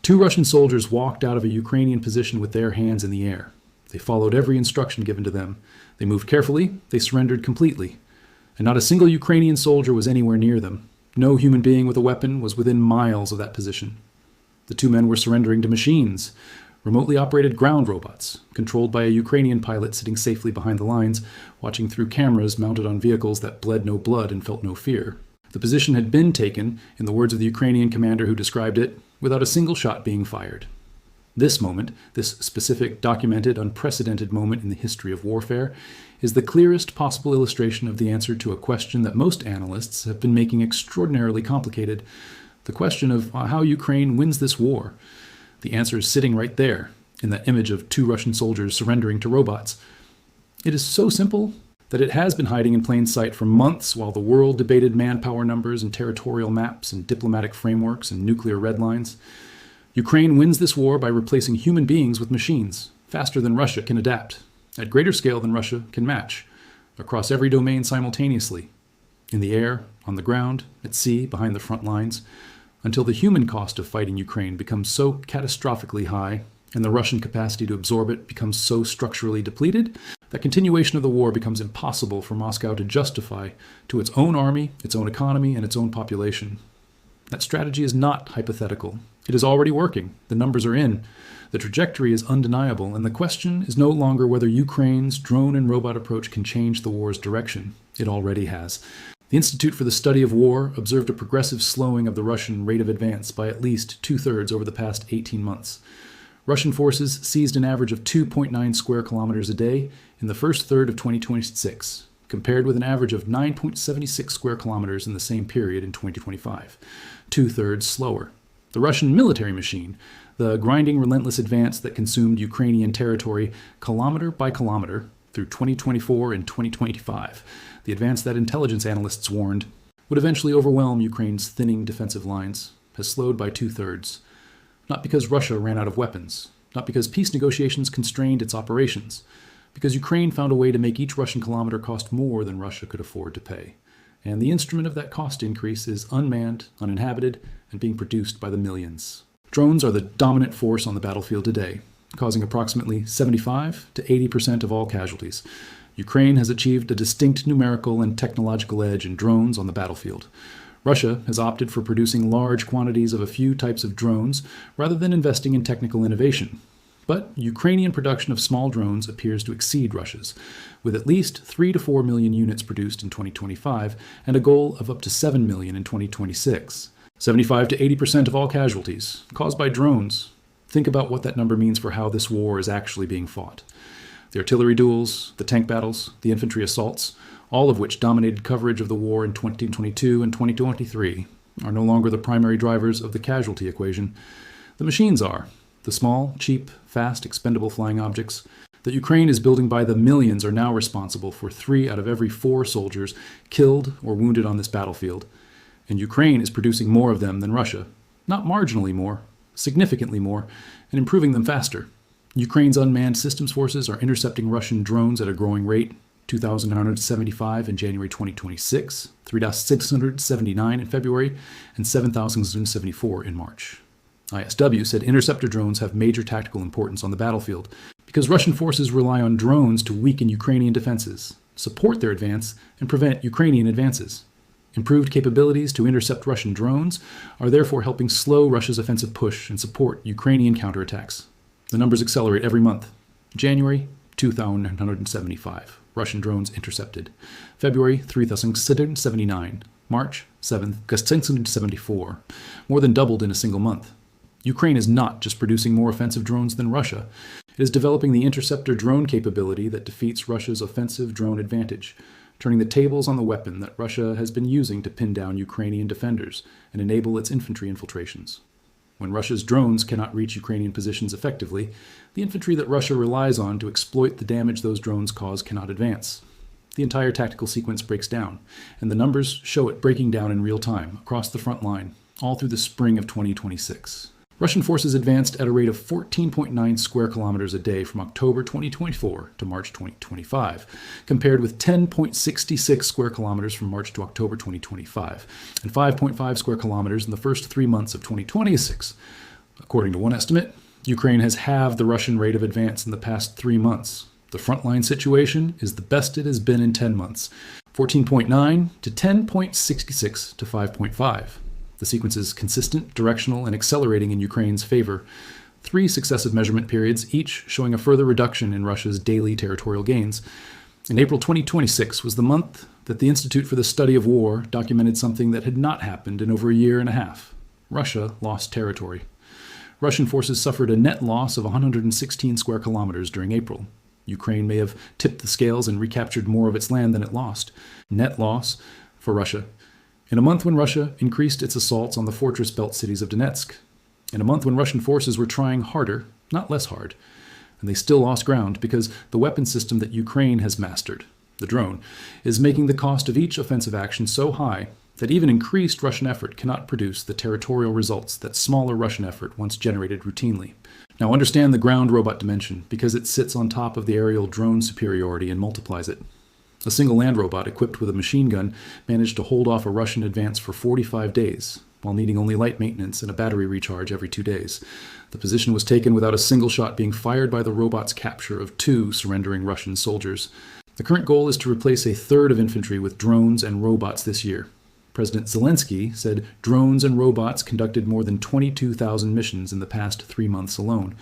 Two Russian soldiers walked out of a Ukrainian position with their hands in the air. They followed every instruction given to them. They moved carefully, they surrendered completely. And not a single Ukrainian soldier was anywhere near them. No human being with a weapon was within miles of that position. The two men were surrendering to machines, remotely operated ground robots, controlled by a Ukrainian pilot sitting safely behind the lines, watching through cameras mounted on vehicles that bled no blood and felt no fear. The position had been taken, in the words of the Ukrainian commander who described it, without a single shot being fired. This moment, this specific, documented, unprecedented moment in the history of warfare, is the clearest possible illustration of the answer to a question that most analysts have been making extraordinarily complicated: the question of how Ukraine wins this war. The answer is sitting right there, in that image of two Russian soldiers surrendering to robots. It is so simple that it has been hiding in plain sight for months while the world debated manpower numbers and territorial maps and diplomatic frameworks and nuclear red lines. Ukraine wins this war by replacing human beings with machines, faster than Russia can adapt, at greater scale than Russia can match, across every domain simultaneously, in the air, on the ground, at sea, behind the front lines, until the human cost of fighting Ukraine becomes so catastrophically high and the Russian capacity to absorb it becomes so structurally depleted that continuation of the war becomes impossible for Moscow to justify to its own army, its own economy, and its own population. That strategy is not hypothetical. It is already working. The numbers are in. The trajectory is undeniable, and the question is no longer whether Ukraine's drone and robot approach can change the war's direction. It already has. The Institute for the Study of War observed a progressive slowing of the Russian rate of advance by at least 2/3 over the past 18 months. Russian forces seized an average of 2.9 square kilometers a day in the first third of 2026, compared with an average of 9.76 square kilometers in the same period in 2025, 2/3 slower. The Russian military machine, the grinding, relentless advance that consumed Ukrainian territory kilometer by kilometer through 2024 and 2025, the advance that intelligence analysts warned would eventually overwhelm Ukraine's thinning defensive lines, has slowed by 2/3. Not because Russia ran out of weapons, not because peace negotiations constrained its operations, because Ukraine found a way to make each Russian kilometer cost more than Russia could afford to pay. And the instrument of that cost increase is unmanned, uninhabited, and being produced by the millions. Drones are the dominant force on the battlefield today, causing approximately 75 to 80% of all casualties. Ukraine has achieved a distinct numerical and technological edge in drones on the battlefield. Russia has opted for producing large quantities of a few types of drones rather than investing in technical innovation. But Ukrainian production of small drones appears to exceed Russia's, with at least 3 to 4 million units produced in 2025 and a goal of up to 7 million in 2026. 75 to 80% of all casualties caused by drones. Think about what that number means for how this war is actually being fought. The artillery duels, the tank battles, the infantry assaults, all of which dominated coverage of the war in 2022 and 2023, are no longer the primary drivers of the casualty equation. The machines are. The small, cheap, fast, expendable flying objects that Ukraine is building by the millions are now responsible for 3 out of every 4 soldiers killed or wounded on this battlefield. And Ukraine is producing more of them than Russia. Not marginally more, significantly more, and improving them faster. Ukraine's unmanned systems forces are intercepting Russian drones at a growing rate. 2,975 in January 2026, 3,679 in February, and 7,074 in March. ISW said interceptor drones have major tactical importance on the battlefield because Russian forces rely on drones to weaken Ukrainian defenses, support their advance, and prevent Ukrainian advances. Improved capabilities to intercept Russian drones are therefore helping slow Russia's offensive push and support Ukrainian counterattacks. The numbers accelerate every month. January, 2,975. Russian drones intercepted. February, 3,679. March, 7,674. More than doubled in a single month. Ukraine is not just producing more offensive drones than Russia. It is developing the interceptor drone capability that defeats Russia's offensive drone advantage, turning the tables on the weapon that Russia has been using to pin down Ukrainian defenders and enable its infantry infiltrations. When Russia's drones cannot reach Ukrainian positions effectively, the infantry that Russia relies on to exploit the damage those drones cause cannot advance. The entire tactical sequence breaks down, and the numbers show it breaking down in real time, across the front line, all through the spring of 2026. Russian forces advanced at a rate of 14.9 square kilometers a day from October 2024 to March 2025, compared with 10.66 square kilometers from March to October 2025, and 5.5 square kilometers in the first 3 months of 2026. According to one estimate, Ukraine has halved the Russian rate of advance in the past 3 months. The frontline situation is the best it has been in 10 months, 14.9 to 10.66 to 5.5. The sequence is consistent, directional, and accelerating in Ukraine's favor. 3 successive measurement periods, each showing a further reduction in Russia's daily territorial gains. In April 2026 was the month that the Institute for the Study of War documented something that had not happened in over a year and a half. Russia lost territory. Russian forces suffered a net loss of 116 square kilometers during April. Ukraine may have tipped the scales and recaptured more of its land than it lost. Net loss for Russia. In a month when Russia increased its assaults on the fortress belt cities of Donetsk. In a month when Russian forces were trying harder, not less hard. And they still lost ground because the weapon system that Ukraine has mastered, the drone, is making the cost of each offensive action so high that even increased Russian effort cannot produce the territorial results that smaller Russian effort once generated routinely. Now understand the ground robot dimension because it sits on top of the aerial drone superiority and multiplies it. A single land robot equipped with a machine gun managed to hold off a Russian advance for 45 days, while needing only light maintenance and a battery recharge every 2 days. The position was taken without a single shot being fired by the robot's capture of 2 surrendering Russian soldiers. The current goal is to replace a third of infantry with drones and robots this year. President Zelensky said drones and robots conducted more than 22,000 missions in the past 3 months alone.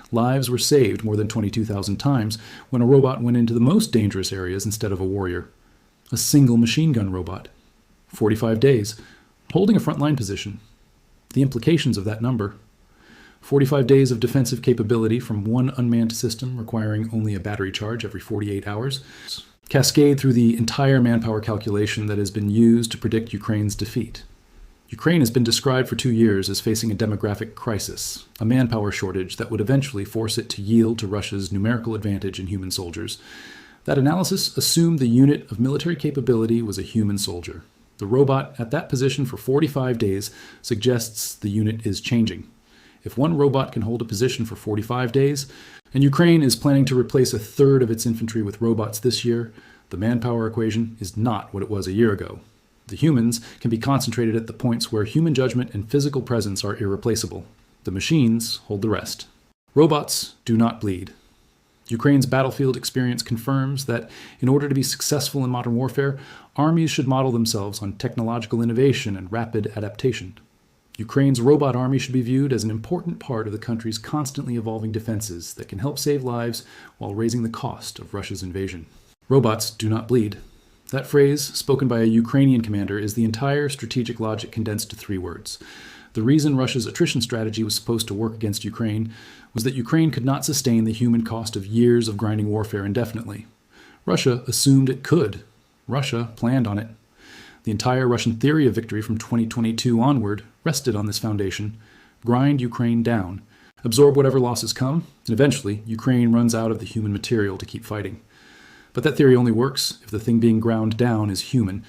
Lives were saved more than 22,000 times when a robot went into the most dangerous areas instead of a warrior. A single machine gun robot. 45 days. Holding a frontline position. The implications of that number. 45 days of defensive capability from one unmanned system requiring only a battery charge every 48 hours. Cascade through the entire manpower calculation that has been used to predict Ukraine's defeat. Ukraine has been described for 2 years as facing a demographic crisis, a manpower shortage that would eventually force it to yield to Russia's numerical advantage in human soldiers. That analysis assumed the unit of military capability was a human soldier. The robot at that position for 45 days suggests the unit is changing. If one robot can hold a position for 45 days, and Ukraine is planning to replace a third of its infantry with robots this year, the manpower equation is not what it was a year ago. The humans can be concentrated at the points where human judgment and physical presence are irreplaceable. The machines hold the rest. Robots do not bleed. Ukraine's battlefield experience confirms that in order to be successful in modern warfare, armies should model themselves on technological innovation and rapid adaptation. Ukraine's robot army should be viewed as an important part of the country's constantly evolving defenses that can help save lives while raising the cost of Russia's invasion. Robots do not bleed. That phrase, spoken by a Ukrainian commander, is the entire strategic logic condensed to 3 words. The reason Russia's attrition strategy was supposed to work against Ukraine was that Ukraine could not sustain the human cost of years of grinding warfare indefinitely. Russia assumed it could. Russia planned on it. The entire Russian theory of victory from 2022 onward rested on this foundation: grind Ukraine down, absorb whatever losses come, and eventually Ukraine runs out of the human material to keep fighting. But that theory only works if the thing being ground down is human.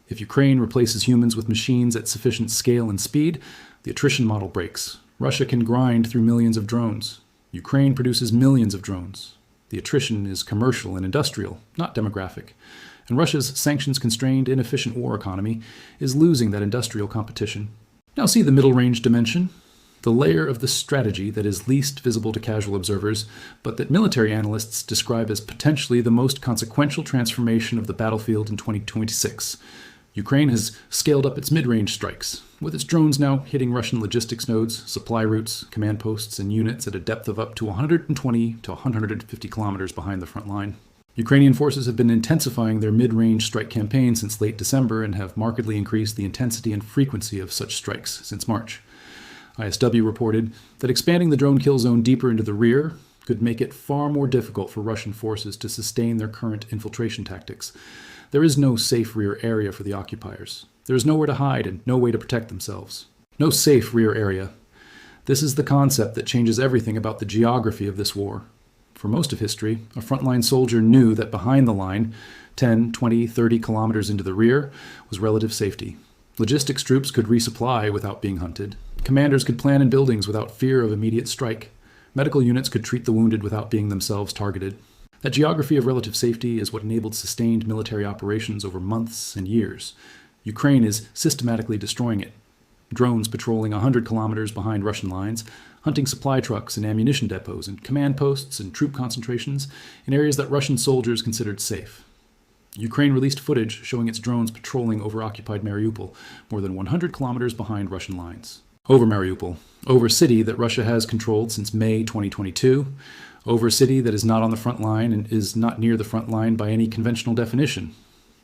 If Ukraine replaces humans with machines at sufficient scale and speed, the attrition model breaks. Russia can grind through millions of drones. Ukraine produces millions of drones. The attrition is commercial and industrial, not demographic. And Russia's sanctions-constrained, inefficient war economy is losing that industrial competition. Now see the middle-range dimension, the layer of the strategy that is least visible to casual observers, but that military analysts describe as potentially the most consequential transformation of the battlefield in 2026. Ukraine has scaled up its mid-range strikes, with its drones now hitting Russian logistics nodes, supply routes, command posts, and units at a depth of up to 120 to 150 kilometers behind the front line. Ukrainian forces have been intensifying their mid-range strike campaign since late December and have markedly increased the intensity and frequency of such strikes since March. ISW reported that expanding the drone kill zone deeper into the rear could make it far more difficult for Russian forces to sustain their current infiltration tactics. There is no safe rear area for the occupiers. There is nowhere to hide and no way to protect themselves. No safe rear area. This is the concept that changes everything about the geography of this war. For most of history, a frontline soldier knew that behind the line, 10, 20, 30 kilometers into the rear, was relative safety. Logistics troops could resupply without being hunted. Commanders could plan in buildings without fear of immediate strike. Medical units could treat the wounded without being themselves targeted. That geography of relative safety is what enabled sustained military operations over months and years. Ukraine is systematically destroying it. Drones patrolling 100 kilometers behind Russian lines, hunting supply trucks and ammunition depots and command posts and troop concentrations in areas that Russian soldiers considered safe. Ukraine released footage showing its drones patrolling over occupied Mariupol, more than 100 kilometers behind Russian lines. Over Mariupol, over a city that Russia has controlled since May 2022, over a city that is not on the front line and is not near the front line by any conventional definition.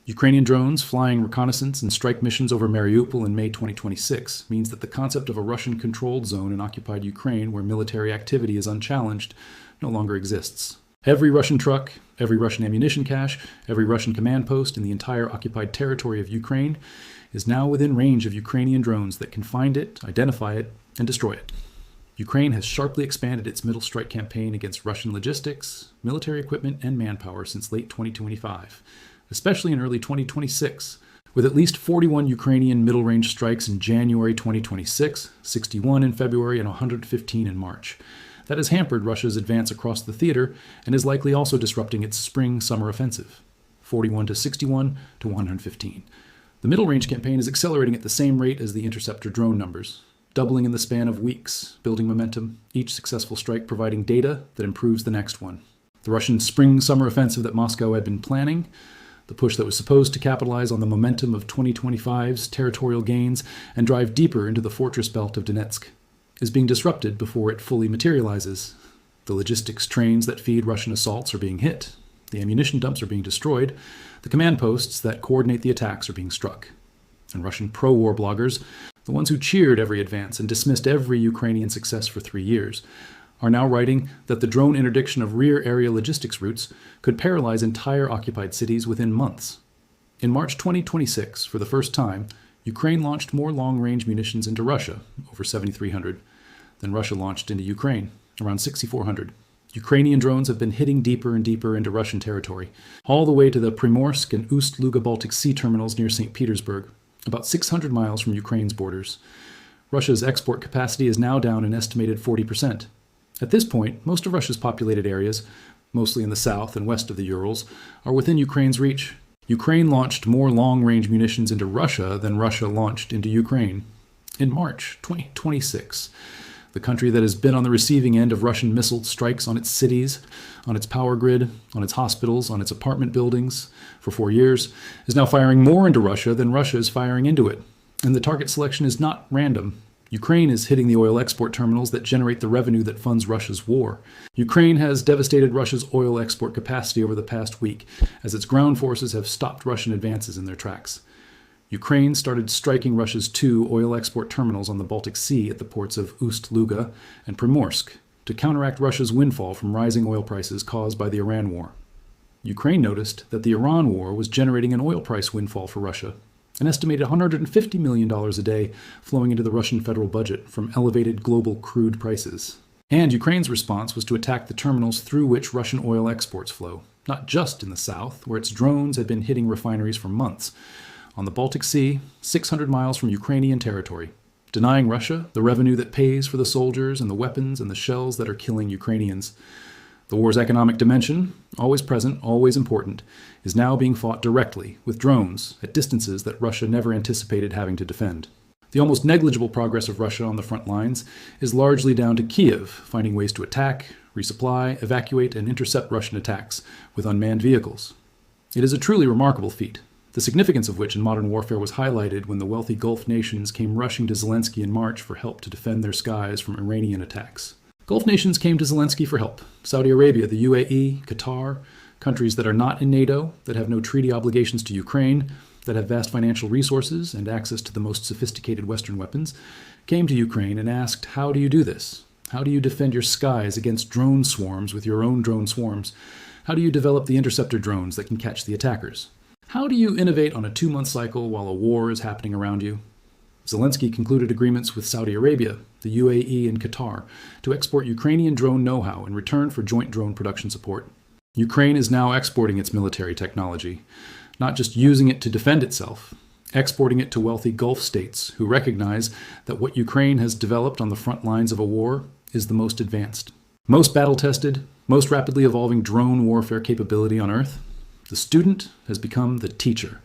Ukrainian drones flying reconnaissance and strike missions over Mariupol in May 2026 means that the concept of a Russian-controlled zone in occupied Ukraine where military activity is unchallenged no longer exists. Every Russian truck, every Russian ammunition cache, every Russian command post in the entire occupied territory of Ukraine is now within range of Ukrainian drones that can find it, identify it, and destroy it. Ukraine has sharply expanded its middle strike campaign against Russian logistics, military equipment, and manpower since late 2025, especially in early 2026, with at least 41 Ukrainian middle-range strikes in January 2026, 61 in February, and 115 in March. That has hampered Russia's advance across the theater and is likely also disrupting its spring-summer offensive, 41 to 61 to 115. The middle-range campaign is accelerating at the same rate as the interceptor drone numbers, doubling in the span of weeks, building momentum, each successful strike providing data that improves the next one. The Russian spring-summer offensive that Moscow had been planning, the push that was supposed to capitalize on the momentum of 2025's territorial gains and drive deeper into the fortress belt of Donetsk, is being disrupted before it fully materializes. The logistics trains that feed Russian assaults are being hit. The ammunition dumps are being destroyed. The command posts that coordinate the attacks are being struck. And Russian pro-war bloggers, the ones who cheered every advance and dismissed every Ukrainian success for 3 years, are now writing that the drone interdiction of rear area logistics routes could paralyze entire occupied cities within months. In March 2026, for the first time, Ukraine launched more long-range munitions into Russia, over 7,300, than Russia launched into Ukraine, around 6,400. Ukrainian drones have been hitting deeper and deeper into Russian territory, all the way to the Primorsk and Ust-Luga Baltic Sea terminals near St. Petersburg, about 600 miles from Ukraine's borders. Russia's export capacity is now down an estimated 40%. At this point, most of Russia's populated areas, mostly in the south and west of the Urals, are within Ukraine's reach. Ukraine launched more long-range munitions into Russia than Russia launched into Ukraine. In March 2026, the country that has been on the receiving end of Russian missile strikes on its cities, on its power grid, on its hospitals, on its apartment buildings for 4 years, is now firing more into Russia than Russia is firing into it. And the target selection is not random. Ukraine is hitting the oil export terminals that generate the revenue that funds Russia's war. Ukraine has devastated Russia's oil export capacity over the past week, as its ground forces have stopped Russian advances in their tracks. Ukraine started striking Russia's 2 oil export terminals on the Baltic Sea at the ports of Ust-Luga and Primorsk to counteract Russia's windfall from rising oil prices caused by the Iran war. Ukraine noticed that the Iran war was generating an oil price windfall for Russia, an estimated $150 million a day flowing into the Russian federal budget from elevated global crude prices. And Ukraine's response was to attack the terminals through which Russian oil exports flow, not just in the south, where its drones had been hitting refineries for months, on the Baltic Sea, 600 miles from Ukrainian territory, denying Russia the revenue that pays for the soldiers and the weapons and the shells that are killing Ukrainians. The war's economic dimension, always present, always important, is now being fought directly with drones at distances that Russia never anticipated having to defend. The almost negligible progress of Russia on the front lines is largely down to Kiev finding ways to attack, resupply, evacuate, and intercept Russian attacks with unmanned vehicles. It is a truly remarkable feat, the significance of which in modern warfare was highlighted when the wealthy Gulf nations came rushing to Zelensky in March for help to defend their skies from Iranian attacks. Gulf nations came to Zelensky for help. Saudi Arabia, the UAE, Qatar, countries that are not in NATO, that have no treaty obligations to Ukraine, that have vast financial resources and access to the most sophisticated Western weapons, came to Ukraine and asked, how do you do this? How do you defend your skies against drone swarms with your own drone swarms? How do you develop the interceptor drones that can catch the attackers? How do you innovate on a 2-month cycle while a war is happening around you? Zelensky concluded agreements with Saudi Arabia, the UAE, and Qatar to export Ukrainian drone know-how in return for joint drone production support. Ukraine is now exporting its military technology, not just using it to defend itself, exporting it to wealthy Gulf states who recognize that what Ukraine has developed on the front lines of a war is the most advanced, most battle-tested, most rapidly evolving drone warfare capability on Earth. The student has become the teacher.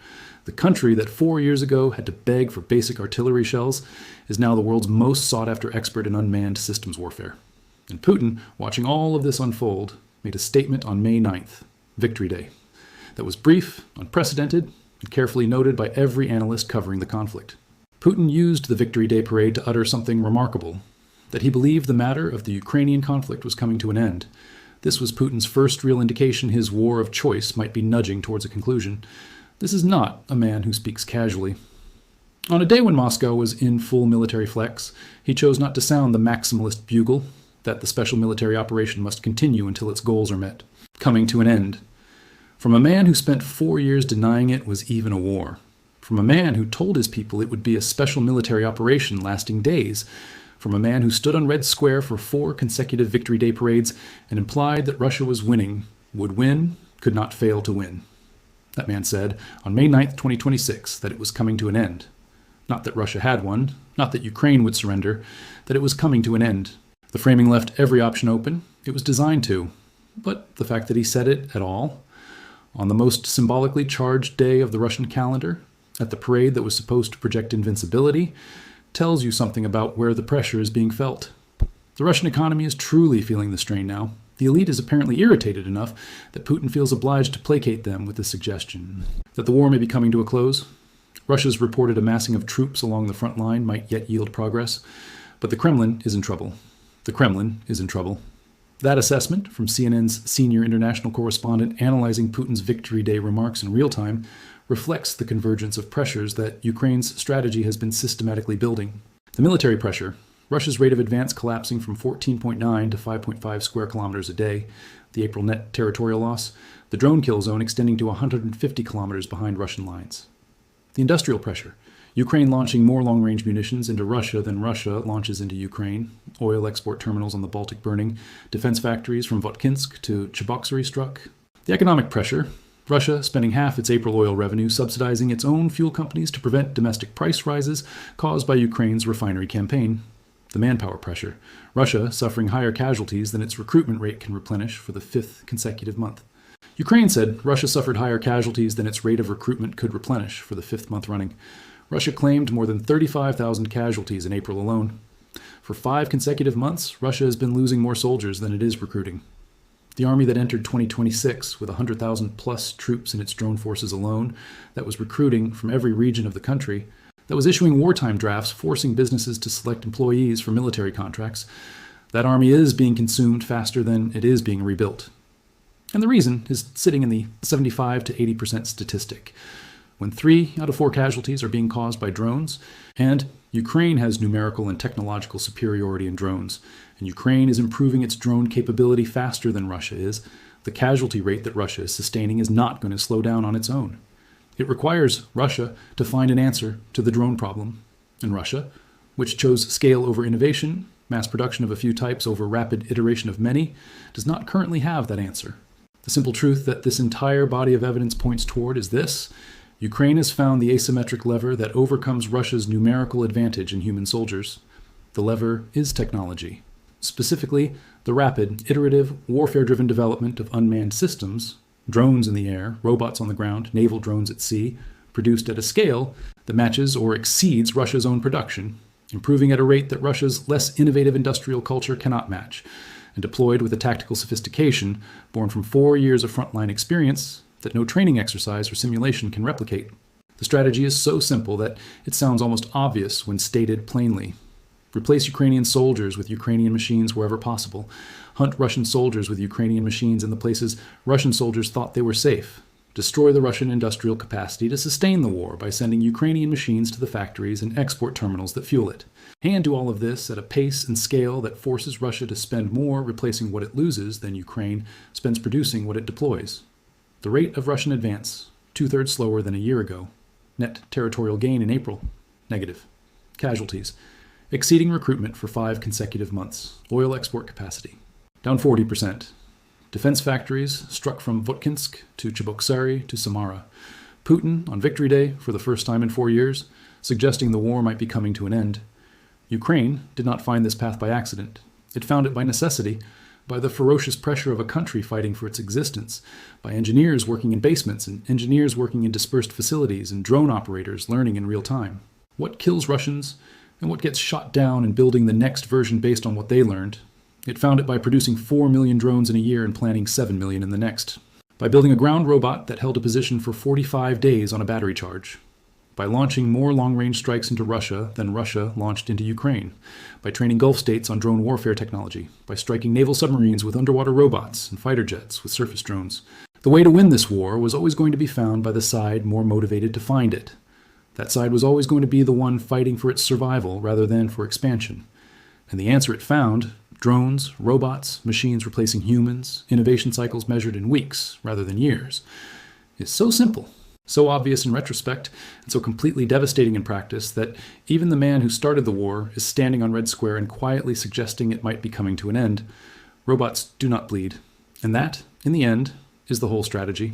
The country that 4 years ago had to beg for basic artillery shells is now the world's most sought-after expert in unmanned systems warfare. And Putin, watching all of this unfold, made a statement on May 9th, Victory Day, that was brief, unprecedented, and carefully noted by every analyst covering the conflict. Putin used the Victory Day parade to utter something remarkable, that he believed the matter of the Ukrainian conflict was coming to an end. This was Putin's first real indication his war of choice might be nudging towards a conclusion. This is not a man who speaks casually. On a day when Moscow was in full military flex, he chose not to sound the maximalist bugle that the special military operation must continue until its goals are met, coming to an end. From a man who spent 4 years denying it was even a war. From a man who told his people it would be a special military operation lasting days. From a man who stood on Red Square for 4 consecutive Victory Day parades and implied that Russia was winning, would win, could not fail to win. That man said, on May 9th, 2026, that it was coming to an end. Not that Russia had one, not that Ukraine would surrender, that it was coming to an end. The framing left every option open. It was designed to. But the fact that he said it at all, on the most symbolically charged day of the Russian calendar, at the parade that was supposed to project invincibility, tells you something about where the pressure is being felt. The Russian economy is truly feeling the strain now. The elite is apparently irritated enough that Putin feels obliged to placate them with the suggestion that the war may be coming to a close. Russia's reported amassing of troops along the front line might yet yield progress, but the Kremlin is in trouble. The Kremlin is in trouble. That assessment from CNN's senior international correspondent analyzing Putin's Victory Day remarks in real time reflects the convergence of pressures that Ukraine's strategy has been systematically building. The military pressure, Russia's rate of advance collapsing from 14.9 to 5.5 square kilometers a day, the April net territorial loss, the drone kill zone extending to 150 kilometers behind Russian lines. The industrial pressure, Ukraine launching more long-range munitions into Russia than Russia launches into Ukraine, oil export terminals on the Baltic burning, defense factories from Votkinsk to Cheboksary struck. The economic pressure, Russia spending half its April oil revenue subsidizing its own fuel companies to prevent domestic price rises caused by Ukraine's refinery campaign. The manpower pressure, Russia suffering higher casualties than its recruitment rate can replenish for the 5th consecutive month. Ukraine said Russia suffered higher casualties than its rate of recruitment could replenish for the 5th month running. Russia claimed more than 35,000 casualties in April alone. For 5 consecutive months, Russia has been losing more soldiers than it is recruiting. The army that entered 2026 with 100,000 plus troops in its drone forces alone, that was recruiting from every region of the country, that was issuing wartime drafts forcing businesses to select employees for military contracts, that army is being consumed faster than it is being rebuilt. And the reason is sitting in the 75 to 80% statistic. When 3 out of 4 casualties are being caused by drones, and Ukraine has numerical and technological superiority in drones, and Ukraine is improving its drone capability faster than Russia is, the casualty rate that Russia is sustaining is not going to slow down on its own. It requires Russia to find an answer to the drone problem. And Russia, which chose scale over innovation, mass production of a few types over rapid iteration of many, does not currently have that answer. The simple truth that this entire body of evidence points toward is this: Ukraine has found the asymmetric lever that overcomes Russia's numerical advantage in human soldiers. The lever is technology, specifically the rapid, iterative, warfare-driven development of unmanned systems, drones in the air, robots on the ground, naval drones at sea, produced at a scale that matches or exceeds Russia's own production, improving at a rate that Russia's less innovative industrial culture cannot match, and deployed with a tactical sophistication born from 4 years of frontline experience that no training exercise or simulation can replicate. The strategy is so simple that it sounds almost obvious when stated plainly. Replace Ukrainian soldiers with Ukrainian machines wherever possible. Hunt Russian soldiers with Ukrainian machines in the places Russian soldiers thought they were safe. Destroy the Russian industrial capacity to sustain the war by sending Ukrainian machines to the factories and export terminals that fuel it. And do all of this at a pace and scale that forces Russia to spend more replacing what it loses than Ukraine spends producing what it deploys. The rate of Russian advance, 2/3 slower than a year ago. Net territorial gain in April, negative. Casualties, exceeding recruitment for 5 consecutive months. Oil export capacity, down 40%. Defense factories struck from Votkinsk to Cheboksary to Samara. Putin, on Victory Day, for the first time in 4 years, suggesting the war might be coming to an end. Ukraine did not find this path by accident. It found it by necessity, by the ferocious pressure of a country fighting for its existence, by engineers working in basements and engineers working in dispersed facilities and drone operators learning in real time. What kills Russians and what gets shot down in building the next version based on what they learned? It found it by producing 4 million drones in a year and planning 7 million in the next. By building a ground robot that held a position for 45 days on a battery charge. By launching more long-range strikes into Russia than Russia launched into Ukraine, by training Gulf states on drone warfare technology, by striking naval submarines with underwater robots and fighter jets with surface drones. The way to win this war was always going to be found by the side more motivated to find it. That side was always going to be the one fighting for its survival rather than for expansion. And the answer it found, drones, robots, machines replacing humans, innovation cycles measured in weeks rather than years, is so simple. So obvious in retrospect, and so completely devastating in practice that even the man who started the war is standing on Red Square and quietly suggesting it might be coming to an end. Robots do not bleed. And that, in the end, is the whole strategy.